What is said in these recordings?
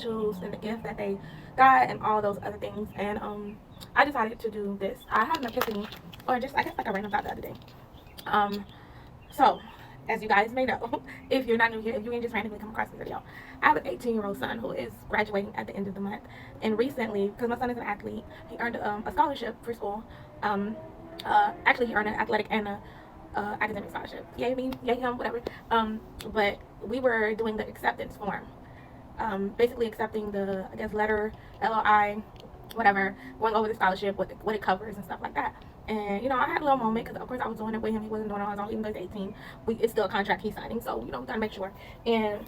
choose and the gift that they got and all those other things. And I decided to do this. I had an epiphany, or just I guess like a random thought the other day. Um, so as you guys may know, if you're not new here, if you can just randomly come across this video, I have an 18-year-old son who is graduating at the end of the month. And recently, because my son is an athlete, he earned a scholarship for school. Actually, he earned an athletic and a academic scholarship. Yay me, yay him, whatever. But we were doing the acceptance form. Basically accepting the, I guess, letter, LOI, whatever, going over the scholarship, what it covers and stuff like that. And, I had a little moment because, of course, I was doing it with him. He wasn't doing it on his own, even though he's 18. It's still a contract he's signing, so, we got to make sure. And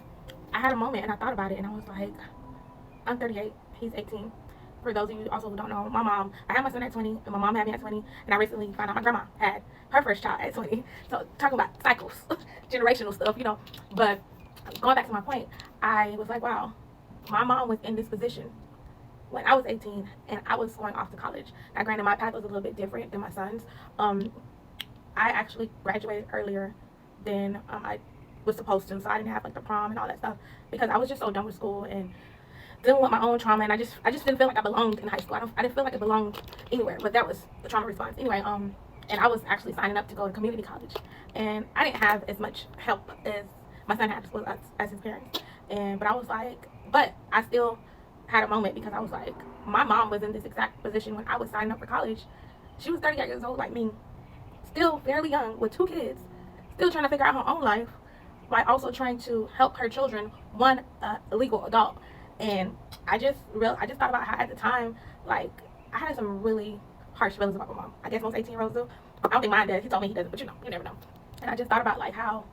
I had a moment, and I thought about it, and I was like, I'm 38, he's 18. For those of you also who don't know, I had my son at 20, and my mom had me at 20, and I recently found out my grandma had her first child at 20. So, talking about cycles, generational stuff, But going back to my point, I was like, wow, my mom was in this position when I was 18 and I was going off to college. Now, granted, my path was a little bit different than my son's. I actually graduated earlier than I was supposed to, so I didn't have like the prom and all that stuff because I was just so done with school and dealing with my own trauma, and I just didn't feel like I belonged in high school. I didn't feel like I belonged anywhere, but that was the trauma response. Anyway, and I was actually signing up to go to community college, and I didn't have as much help as my son had as his parents. But I was like, but I still had a moment because I was like, my mom was in this exact position when I was signing up for college. She was 38 years old like me, still fairly young with 2 kids, still trying to figure out her own life while also trying to help her children, one legal adult. And I just thought about how at the time, like, I had some really harsh feelings about my mom. I guess most 18-year-olds do. I don't think mine does. He told me he does, but you never know. And I just thought about like how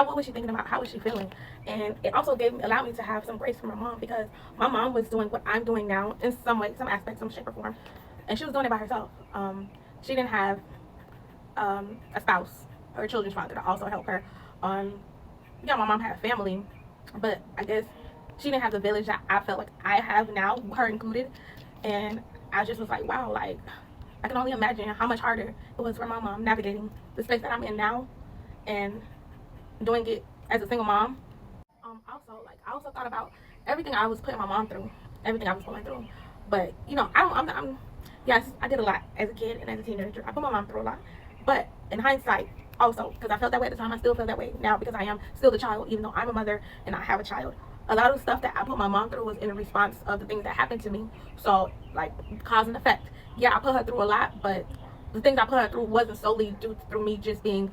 what was she thinking about? How was she feeling? And it also allowed me to have some grace for my mom because my mom was doing what I'm doing now in some way, some aspect, some shape or form. And she was doing it by herself. She didn't have a spouse or a children's father to also help her. My mom had a family, but I guess she didn't have the village that I felt like I have now, her included. And I just was like, wow, like, I can only imagine how much harder it was for my mom navigating the space that I'm in now and doing it as a single mom. I also thought about everything I was putting my mom through, everything I was going through. But yes, I did a lot as a kid and as a teenager. I put my mom through a lot. But in hindsight, also because I felt that way at the time, I still feel that way now because I am still the child, even though I'm a mother and I have a child. A lot of the stuff that I put my mom through was in response of the things that happened to me. So, like, cause and effect. Yeah, I put her through a lot, but the things I put her through wasn't solely due through me just being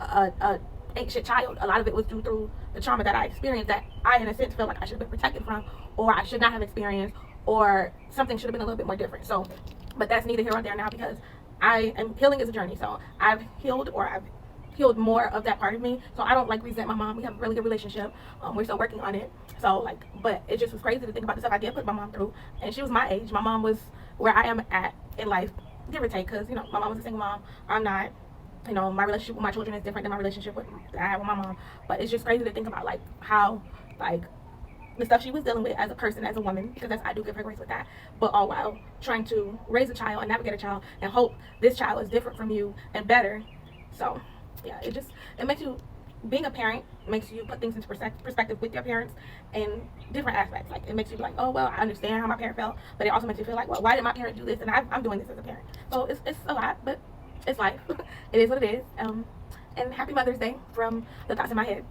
a anxious child. A lot of it was due through the trauma that I experienced that I, in a sense, feel like I should have been protected from, or I should not have experienced, or something should have been a little bit more different. So, but that's neither here nor there now because healing is a journey. So I've healed more of that part of me. So I don't like resent my mom. We have a really good relationship. We're still working on it. So but it just was crazy to think about the stuff I did put my mom through. And she was my age. My mom was where I am at in life, give or take, because my mom was a single mom. I'm not. My relationship with my children is different than my relationship that I have with my mom. But it's just crazy to think about how the stuff she was dealing with as a person, as a woman, because I do give her grace with that, but all while trying to raise a child and navigate a child and hope this child is different from you and better. So yeah, it makes you, being a parent makes you put things into perspective with your parents in different aspects. Like, it makes you be like, oh, well, I understand how my parent felt, but it also makes you feel like, well, why did my parent do this and I'm doing this as a parent? So it's a lot, but it's life. It is what it is. And happy Mother's Day from the thoughts in my head.